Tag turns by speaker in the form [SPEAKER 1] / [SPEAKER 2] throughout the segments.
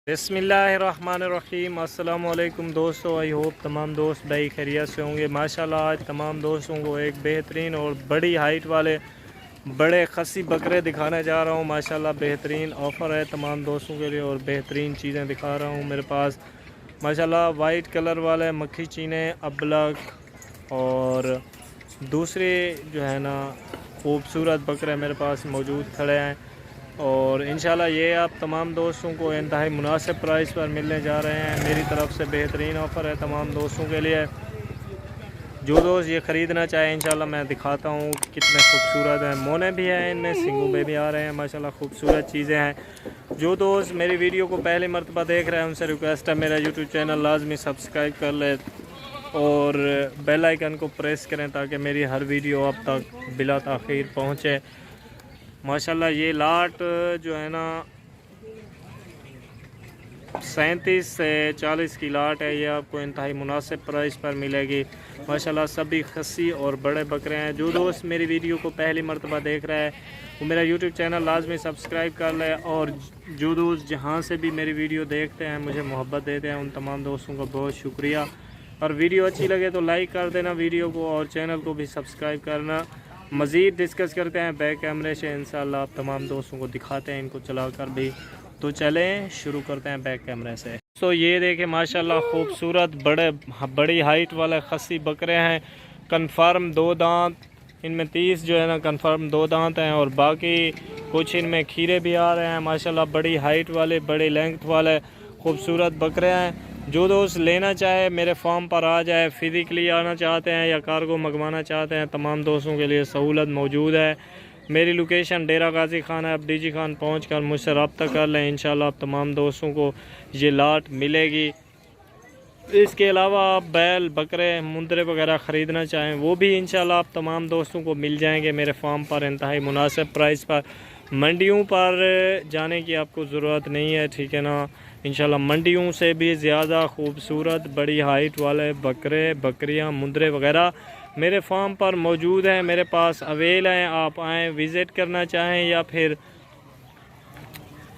[SPEAKER 1] बिस्मिल्लाहिर्रहमानिर्रहीम। अस्सलाम वालेकुम दोस्तों, आई होप तमाम दोस्त भाई खैरियत से होंगे। माशाल्लाह आज तमाम दोस्तों को एक बेहतरीन और बड़ी हाइट वाले बड़े खसी बकरे दिखाने जा रहा हूँ। माशाल्लाह बेहतरीन ऑफ़र है तमाम दोस्तों के लिए और बेहतरीन चीज़ें दिखा रहा हूँ। मेरे पास माशाल्लाह वाइट कलर वाले मक्खी चीने, अबलग और दूसरे जो है ना खूबसूरत बकरे मेरे पास मौजूद खड़े हैं और इंशाल्लाह ये आप तमाम दोस्तों को इंतहाई मुनासिब प्राइस पर मिलने जा रहे हैं। मेरी तरफ से बेहतरीन ऑफ़र है तमाम दोस्तों के लिए। जो दोस्त ये ख़रीदना चाहे इंशाल्लाह मैं दिखाता हूँ कितने खूबसूरत हैं। मोने भी हैं, इनमें सिंगू में भी आ रहे हैं। माशाल्लाह खूबसूरत चीज़ें हैं। जो दोस्त मेरी वीडियो को पहली मरतबा देख रहे हैं उनसे रिक्वेस्ट है मेरा यूट्यूब चैनल लाजमी सब्सक्राइब कर ले और बेल आइकन को प्रेस करें ताकि मेरी हर वीडियो अब तक बिला ताख़ीर पहुँचे। माशाल्लाह ये लाट जो है ना 37 से 40 की लाट है। ये आपको इंतहाई मुनासिब प्राइस पर मिलेगी। माशाल्लाह सभी खस्सी और बड़े बकरे हैं। जो दोस्त मेरी वीडियो को पहली मरतबा देख रहा है वो मेरा यूट्यूब चैनल लाजमी सब्सक्राइब कर ले और जो दोस्त जहाँ से भी मेरी वीडियो देखते हैं मुझे मोहब्बत देते हैं उन तमाम दोस्तों का बहुत शुक्रिया। और वीडियो अच्छी लगे तो लाइक कर देना वीडियो को और चैनल को भी सब्सक्राइब करना। मज़ीद डिस्कस करते हैं बैक कैमरे से, इंशाल्लाह आप तमाम दोस्तों को दिखाते हैं इनको चलाकर भी। तो चलें शुरू करते हैं बैक कैमरे से। तो ये देखें माशाल्लाह खूबसूरत बड़ी हाइट वाले खस्सी बकरे हैं। कन्फर्म 2 दांत, इनमें 30 जो है ना कन्फर्म 2 दांत हैं और बाकी कुछ इनमें खीरे भी आ रहे हैं। माशाल्लाह बड़ी हाइट वाले बड़ी लेंथ वाले खूबसूरत बकरे हैं। जो दोस्त लेना चाहे मेरे फार्म पर आ जाए, फ़िज़िकली आना चाहते हैं या कार्गो मंगवाना चाहते हैं तमाम दोस्तों के लिए सहूलत मौजूद है। मेरी लोकेशन डेरा गाजी खान है। आप डीजी खान पहुँच कर मुझसे रब्ता कर लें, इंशाल्लाह आप तमाम दोस्तों को ये लाट मिलेगी। इसके अलावा आप बैल बकरे मुंदरे वगैरह ख़रीदना चाहें वो भी इंशाल्लाह आप तमाम दोस्तों को मिल जाएंगे मेरे फार्म पर इंतहाई मुनासिब प्राइस पर। मंडियों पर जाने की आपको ज़रूरत नहीं है, ठीक है ना। इंशाल्लाह मंडियों से भी ज़्यादा खूबसूरत बड़ी हाइट वाले बकरे बकरियां मुंदरे वगैरह मेरे फार्म पर मौजूद हैं, मेरे पास अवेल हैं। आप आएँ विज़िट करना चाहें या फिर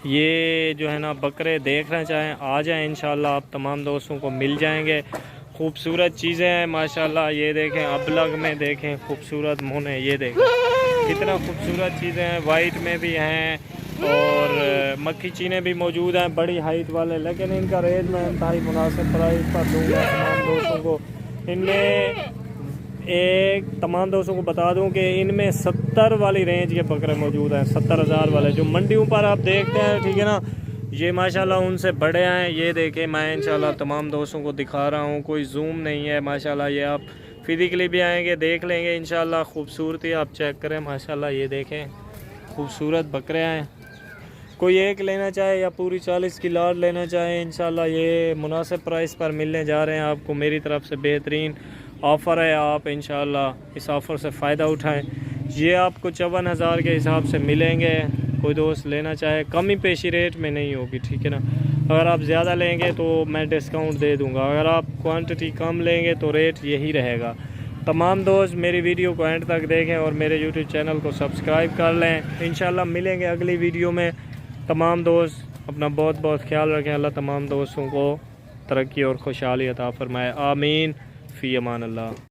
[SPEAKER 1] ये जो है ना बकरे देखना चाहें आ जाएं, इंशाल्लाह आप तमाम दोस्तों को मिल जाएंगे। खूबसूरत चीज़ें हैं माशाल्लाह। ये देखें अबलग में देखें खूबसूरत मुने, ये देखें कितना खूबसूरत चीज़ें हैं। वाइट में भी हैं और मक्खी चीने भी मौजूद हैं बड़ी हाइट वाले, लेकिन इनका रेट मैं इंतहाई मुनासिब प्राइस पर दूँगा तमाम दोस्तों को। इनमें तमाम दोस्तों को बता दूं कि इनमें 70 वाली रेंज के बकरे मौजूद हैं, 70,000 वाले जो मंडियों पर आप देखते हैं, ठीक है ना। ये माशाल्लाह उनसे बड़े हैं। ये देखें मैं इंशाल्लाह तमाम दोस्तों को दिखा रहा हूँ, कोई जूम नहीं है। माशाल्लाह ये आप फिज़िकली भी आएंगे देख लेंगे इंशाल्लाह। खूबसूरती आप चेक करें माशाल्लाह। ये देखें खूबसूरत बकरे हैं। कोई एक लेना चाहे या पूरी 40 की लाट लेना चाहे इंशाल्लाह ये मुनासिब प्राइस पर मिलने जा रहे हैं आपको। मेरी तरफ से बेहतरीन ऑफ़र है, आप इंशाल्लाह इस ऑफ़र से फ़ायदा उठाएं। ये आपको 54,000 के हिसाब से मिलेंगे। कोई दोस्त लेना चाहे कमी पेशी रेट में नहीं होगी, ठीक है ना। अगर आप ज़्यादा लेंगे तो मैं डिस्काउंट दे दूंगा, अगर आप क्वांटिटी कम लेंगे तो रेट यही रहेगा। तमाम दोस्त मेरी वीडियो को एंड तक देखें और मेरे यूट्यूब चैनल को सब्सक्राइब कर लें। इंशाल्लाह मिलेंगे अगली वीडियो में। तमाम दोस्त अपना बहुत बहुत ख्याल रखें। अल्लाह तमाम दोस्तों को तरक्की और खुशहाली अता फरमाए। आमीन फ़ी अमान अल्लाह।